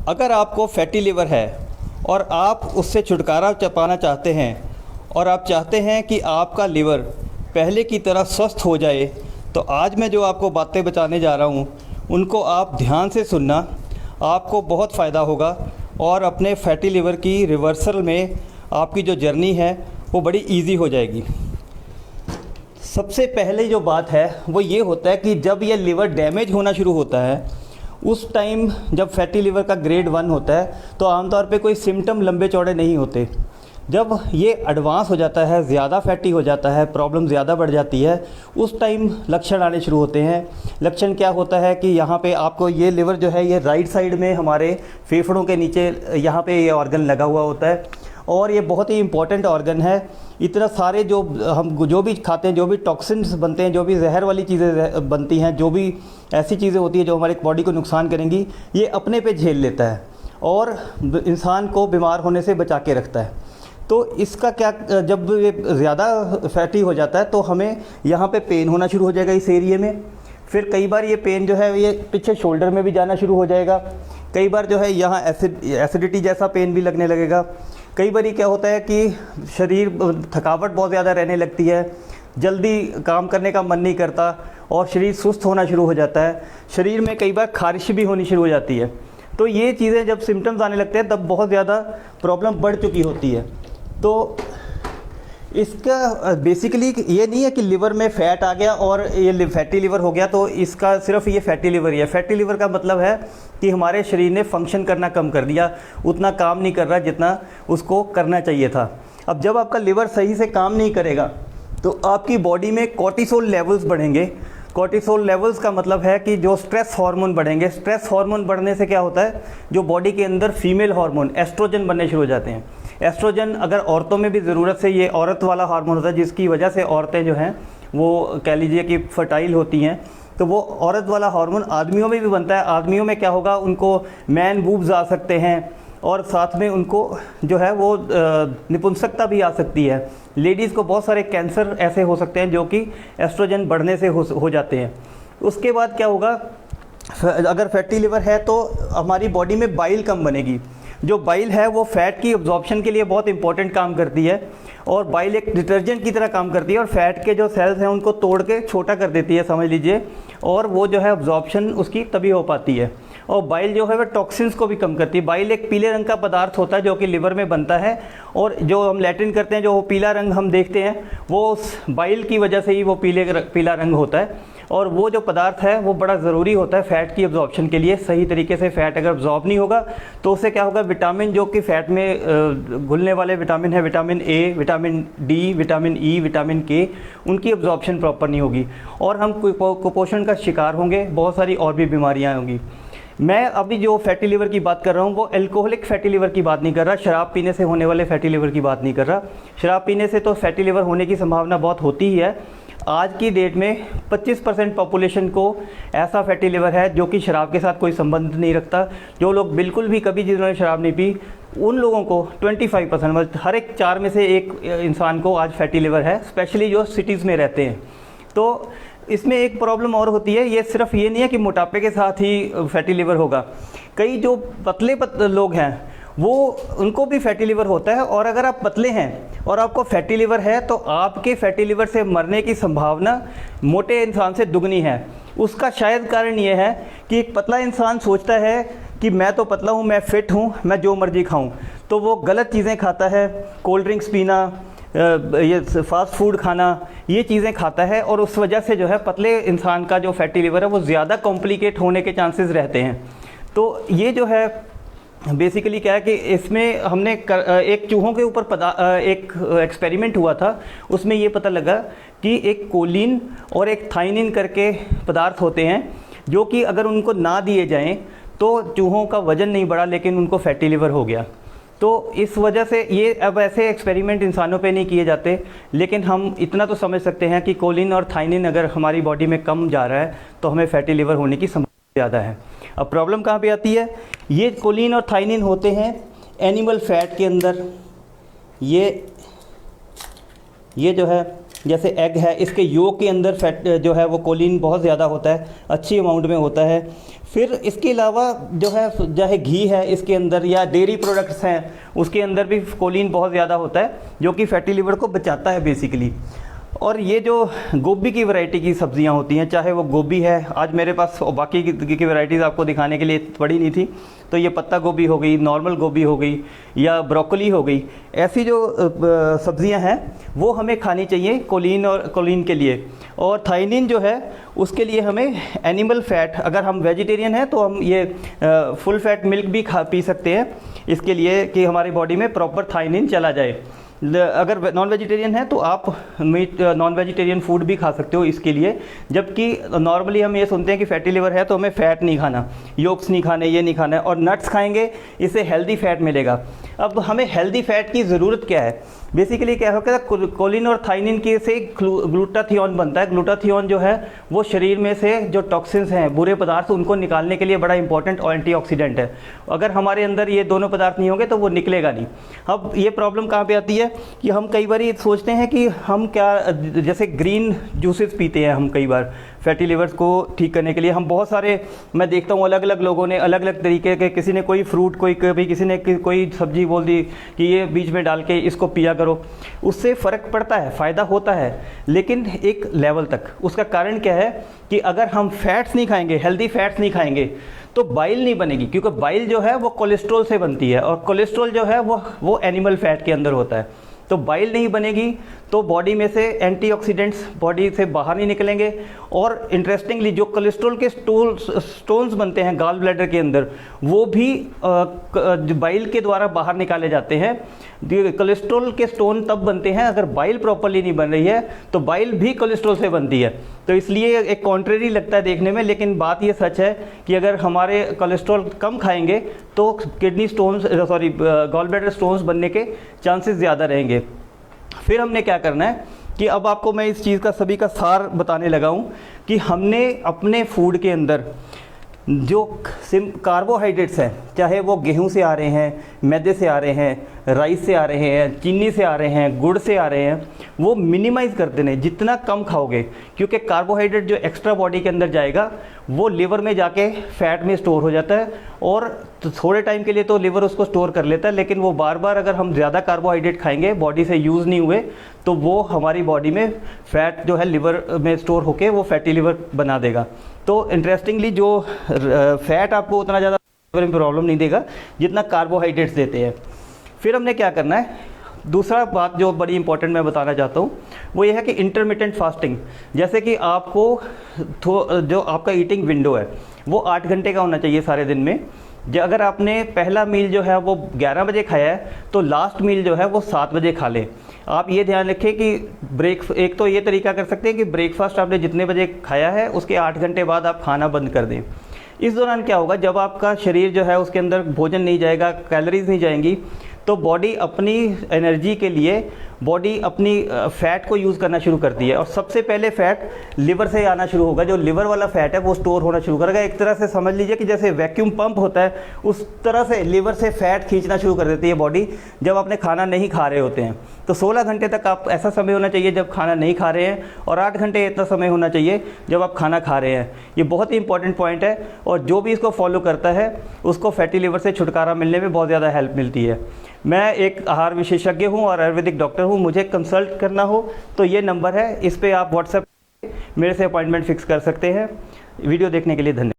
अगर आपको fatty liver है और आप उससे छुटकारा पाना चाहते हैं और आप चाहते हैं कि आपका लिवर पहले की तरह स्वस्थ हो जाए, तो आज मैं जो आपको बातें बताने जा रहा हूँ उनको आप ध्यान से सुनना, आपको बहुत फ़ायदा होगा और अपने फैटी लिवर की रिवर्सल में आपकी जो जर्नी है वो बड़ी इजी हो जाएगी। सबसे पहले जो बात है वो ये होता है कि जब ये लिवर डैमेज होना शुरू होता है उस टाइम, जब फैटी लिवर का ग्रेड 1 होता है तो आमतौर पे कोई सिम्टम लंबे चौड़े नहीं होते। जब ये एडवांस हो जाता है, ज़्यादा फैटी हो जाता है, प्रॉब्लम ज़्यादा बढ़ जाती है, उस टाइम लक्षण आने शुरू होते हैं। लक्षण क्या होता है कि यहाँ पे आपको ये लिवर जो है ये राइट साइड में हमारे फेफड़ों के नीचे यहाँ पे ये ऑर्गन लगा हुआ होता है और ये बहुत ही इम्पॉर्टेंट ऑर्गन है। इतना सारे जो भी खाते हैं, जो भी टॉक्सिन्स बनते हैं, जो भी जहर वाली चीज़ें बनती हैं, जो भी ऐसी चीज़ें होती हैं जो हमारे बॉडी को नुकसान करेंगी, ये अपने पे झेल लेता है और इंसान को बीमार होने से बचा के रखता है। तो इसका क्या, जब ये ज़्यादा फैटी हो जाता है तो हमें यहाँ पे पेन होना शुरू हो जाएगा इस एरिए में। फिर कई बार ये पेन जो है ये पीछे शोल्डर में भी जाना शुरू हो जाएगा। कई बार जो है यहाँ एसिडिटी जैसा पेन भी लगने लगेगा। कई बार क्या होता है कि शरीर, थकावट बहुत ज़्यादा रहने लगती है, जल्दी काम करने का मन नहीं करता और शरीर सुस्त होना शुरू हो जाता है। शरीर में कई बार खारिश भी होनी शुरू हो जाती है। तो ये चीज़ें जब सिम्टम्स आने लगते हैं तब बहुत ज़्यादा प्रॉब्लम बढ़ चुकी होती है। तो इसका बेसिकली ये नहीं है कि लिवर में फ़ैट आ गया और ये फैटी लिवर हो गया तो इसका सिर्फ ये फैटी लिवर ही है। फैटी लिवर का मतलब है कि हमारे शरीर ने फंक्शन करना कम कर दिया, उतना काम नहीं कर रहा जितना उसको करना चाहिए था। अब जब आपका लिवर सही से काम नहीं करेगा तो आपकी बॉडी में कॉर्टिसोल लेवल्स बढ़ेंगे। कॉर्टिसोल लेवल्स का मतलब है कि जो स्ट्रेस हार्मोन बढ़ेंगे। स्ट्रेस हार्मोन बढ़ने से क्या होता है, जो बॉडी के अंदर फीमेल हार्मोन एस्ट्रोजन बनने शुरू हो जाते हैं। एस्ट्रोजन अगर औरतों में भी ज़रूरत से, ये औरत वाला हार्मोन होता है जिसकी वजह से औरतें जो हैं वो कह लीजिए कि फर्टाइल होती हैं, तो वो औरत वाला हार्मोन आदमियों में भी बनता है। आदमियों में क्या होगा, उनको मैन बूब्स आ सकते हैं और साथ में उनको जो है वो निपुंसकता भी आ सकती है। लेडीज़ को बहुत सारे कैंसर ऐसे हो सकते हैं जो कि एस्ट्रोजन बढ़ने से हो जाते हैं। उसके बाद क्या होगा, अगर फैटी लिवर है तो हमारी बॉडी में बाइल कम बनेगी। जो बाइल है वो फैट की अब्जॉर्प्शन के लिए बहुत इंपॉर्टेंट काम करती है और बाइल एक डिटर्जेंट की तरह काम करती है और फैट के जो सेल्स हैं उनको तोड़ के छोटा कर देती है, समझ लीजिए, और वो जो है अब्जॉर्प्शन उसकी तभी हो पाती है। और बाइल जो है वह टॉक्सिन्स को भी कम करती है। बाइल एक पीले रंग का पदार्थ होता है जो कि लिवर में बनता है और जो हम लैट्रिन करते हैं, जो पीला रंग हम देखते हैं वो उस बाइल की वजह से ही वो पीला रंग होता है। और वो जो पदार्थ है वो बड़ा ज़रूरी होता है फ़ैट की अब्जॉर्प्शन के लिए। सही तरीके से फ़ैट अगर अब्जॉर्ब नहीं होगा तो उससे क्या होगा, विटामिन जो कि फ़ैट में घुलने वाले विटामिन है, vitamin A, vitamin D, vitamin E, vitamin के, उनकी अब्जॉर्प्शन प्रॉपर नहीं होगी और हम कुपोषण का शिकार होंगे, बहुत सारी और भी बीमारियाँ होंगी। मैं अभी जो फैटी लिवर की बात कर रहा हूँ वो एल्कोहलिक फैटी लिवर की बात नहीं कर रहा, शराब पीने से होने वाले फैटी लिवर की बात नहीं कर रहा। शराब पीने से तो फैटी लिवर होने की संभावना बहुत होती ही है। आज की डेट में 25% पॉपुलेशन को ऐसा फैटी लिवर है जो कि शराब के साथ कोई संबंध नहीं रखता। जो लोग बिल्कुल भी कभी जिन्होंने शराब नहीं पी, उन लोगों को 25%, मतलब हर एक 4 में से एक इंसान को आज फैटी लिवर है, स्पेशली जो सिटीज़ में रहते हैं। तो इसमें एक प्रॉब्लम और होती है, ये सिर्फ ये नहीं है कि मोटापे के साथ ही फैटी लिवर होगा। कई जो पतले लोग हैं वो, उनको भी फैटी लिवर होता है। और अगर आप पतले हैं और आपको फैटी लिवर है तो आपके फैटी लिवर से मरने की संभावना मोटे इंसान से दुगनी है। उसका शायद कारण ये है कि एक पतला इंसान सोचता है कि मैं तो पतला हूँ, मैं फ़िट हूँ, मैं जो मर्जी खाऊँ, तो वो गलत चीज़ें खाता है, कोल्ड ड्रिंक्स पीना, ये फास्ट फूड खाना, ये चीज़ें खाता है और उस वजह से जो है पतले इंसान का जो फैटी लिवर है वो ज़्यादा कॉम्प्लिकेट होने के चांसेस रहते हैं। तो ये जो है बेसिकली क्या है कि इसमें हमने एक चूहों के ऊपर एक एक्सपेरिमेंट हुआ था, उसमें ये पता लगा कि एक कोलिन और एक थाइनिन करके पदार्थ होते हैं जो कि अगर उनको ना दिए जाएं तो चूहों का वज़न नहीं बढ़ा लेकिन उनको फैटी लिवर हो गया। तो इस वजह से ये अब ऐसे एक्सपेरिमेंट इंसानों पे नहीं किए जाते, लेकिन हम इतना तो समझ सकते हैं कि कोलिन और थाइनिन अगर हमारी बॉडी में कम जा रहा है तो हमें फैटी लिवर होने की संभावना ज़्यादा है। अब प्रॉब्लम कहाँ पे आती है, ये कोलिन और थाइनिन होते हैं एनिमल फैट के अंदर। ये जो है जैसे एग है, इसके योक के अंदर फैट जो है वो कोलिन बहुत ज़्यादा होता है, अच्छी अमाउंट में होता है। फिर इसके अलावा जो है चाहे घी है इसके अंदर या डेयरी प्रोडक्ट्स हैं उसके अंदर भी कोलिन बहुत ज़्यादा होता है जो कि फैटी लिवर को बचाता है बेसिकली। और ये जो गोभी की वैरायटी की सब्जियां होती हैं, चाहे वो गोभी है, आज मेरे पास बाकी की वैरायटीज़ आपको दिखाने के लिए पड़ी नहीं थी, तो ये पत्ता गोभी हो गई, नॉर्मल गोभी हो गई या ब्रोकली हो गई, ऐसी जो सब्जियां हैं वो हमें खानी चाहिए कोलिन के लिए। और थाइनिन जो है उसके लिए हमें एनिमल फैट, अगर हम वेजिटेरियन हैं तो हम ये फुल फैट मिल्क भी पी सकते हैं इसके लिए कि हमारी बॉडी में प्रॉपर थाइनिन चला जाए। अगर नॉन वेजिटेरियन है तो आप मीट नॉन वेजिटेरियन फूड भी खा सकते हो इसके लिए। जबकि नॉर्मली हम ये सुनते हैं कि फैटी लिवर है तो हमें फ़ैट नहीं खाना, योक्स नहीं खाने, ये नहीं खाना है, और नट्स खाएंगे इससे हेल्दी फैट मिलेगा। अब हमें हेल्दी फैट की ज़रूरत क्या है? बेसिकली क्या होता है, कोलिन और थाइनिन के से ग्लूटाथियोन बनता है। ग्लूटाथियोन जो है वो शरीर में से जो टॉक्सिन्स हैं, बुरे पदार्थ, उनको निकालने के लिए बड़ा इंपॉर्टेंट एंटीऑक्सीडेंट है। अगर हमारे अंदर ये दोनों पदार्थ नहीं होंगे तो वो निकलेगा नहीं। अब ये प्रॉब्लम कहाँ पे आती है कि हम कई बार सोचते हैं कि हम क्या, जैसे ग्रीन जूसेस पीते हैं हम कई बार फैटी लिवर्स को ठीक करने के लिए। हम बहुत सारे, मैं देखता हूँ अलग अलग लोगों ने अलग अलग तरीके के, किसी ने कोई फ्रूट, कोई कभी किसी ने कोई सब्जी बोल दी कि ये बीच में डाल के इसको पिया करो, उससे फ़र्क पड़ता है, फ़ायदा होता है, लेकिन एक लेवल तक। उसका कारण क्या है कि अगर हम फैट्स नहीं खाएंगे, हेल्दी फैट्स नहीं खाएंगे, तो बाइल नहीं बनेगी, क्योंकि बाइल जो है वो कोलेस्ट्रॉल से बनती है, और कोलेस्ट्रॉल जो है वो एनिमल फैट के अंदर होता है। तो बाइल नहीं बनेगी तो बॉडी में से एंटीऑक्सीडेंट्स बॉडी से बाहर नहीं निकलेंगे। और इंटरेस्टिंगली जो कोलेस्ट्रॉल के स्टोन्स बनते हैं गाल ब्लैडर के अंदर, वो भी बाइल के द्वारा बाहर निकाले जाते हैं। कोलेस्ट्रॉल के स्टोन तब बनते हैं अगर बाइल प्रॉपर्ली नहीं बन रही है, तो बाइल भी कोलेस्ट्रॉल से बनती है। तो इसलिए एक कॉन्ट्रेरी लगता है देखने में, लेकिन बात ये सच है कि अगर हमारे कोलेस्ट्रॉल कम खाएंगे तो kidney stones, gall bladder stones बनने के चांसेस ज़्यादा रहेंगे। फिर हमने क्या करना है कि अब आपको मैं इस चीज़ का सभी का सार बताने लगा हूँ कि हमने अपने फूड के अंदर जो कार्बोहाइड्रेट्स हैं, चाहे वो गेहूं से आ रहे हैं, मैदे से आ रहे हैं, राइस से आ रहे हैं, चीनी से आ रहे हैं, गुड़ से आ रहे हैं, वो मिनिमाइज़ कर देने, जितना कम खाओगे। क्योंकि कार्बोहाइड्रेट जो एक्स्ट्रा बॉडी के अंदर जाएगा वो लिवर में जाके फैट में स्टोर हो जाता है, और थोड़े टाइम के लिए तो लिवर उसको स्टोर कर लेता है, लेकिन वो बार बार अगर हम ज़्यादा कार्बोहाइड्रेट खाएंगे, बॉडी से यूज़ नहीं हुए, तो वो हमारी बॉडी में फैट जो है लिवर में स्टोर होके वो फैटी लिवर बना देगा। तो इंटरेस्टिंगली जो फैट आपको उतना ज़्यादा प्रॉब्लम नहीं देगा जितना कार्बोहाइड्रेट्स देते हैं। फिर हमने क्या करना है, दूसरा बात जो बड़ी इंपॉर्टेंट मैं बताना चाहता हूँ वो ये है कि इंटरमिटेंट फास्टिंग। जैसे कि आपको जो आपका ईटिंग विंडो है वो 8 घंटे का होना चाहिए सारे दिन में। अगर आपने पहला मील जो है वो 11 बजे खाया है तो लास्ट मील जो है वो 7 बजे खा लें। आप ये ध्यान रखें कि एक तो ये तरीका कर सकते हैं कि ब्रेकफास्ट आपने जितने बजे खाया है उसके 8 घंटे बाद आप खाना बंद कर दें। इस दौरान क्या होगा, जब आपका शरीर जो है उसके अंदर भोजन नहीं जाएगा, कैलोरीज नहीं जाएंगी, तो बॉडी अपनी एनर्जी के लिए बॉडी अपनी फ़ैट को यूज़ करना शुरू करती है। और सबसे पहले फ़ैट लिवर से आना शुरू होगा। जो लिवर वाला फ़ैट है वो स्टोर होना शुरू करेगा। एक तरह से समझ लीजिए कि जैसे वैक्यूम पंप होता है, उस तरह से लिवर से फ़ैट खींचना शुरू कर देती है बॉडी जब आपने खाना नहीं खा रहे होते हैं। तो 16 घंटे तक आप ऐसा समय होना चाहिए जब खाना नहीं खा रहे हैं, और 8 घंटे इतना समय होना चाहिए जब आप खाना खा रहे हैं। ये बहुत ही इंपॉर्टेंट पॉइंट है, और जो भी इसको फॉलो करता है उसको फैटी लिवर से छुटकारा मिलने में बहुत ज़्यादा हेल्प मिलती है। मैं एक आहार विशेषज्ञ हूँ और आयुर्वेदिक डॉक्टर हूँ। मुझे कंसल्ट करना हो तो ये नंबर है, इस पे आप व्हाट्सएप मेरे से अपॉइंटमेंट फिक्स कर सकते हैं। वीडियो देखने के लिए धन्यवाद।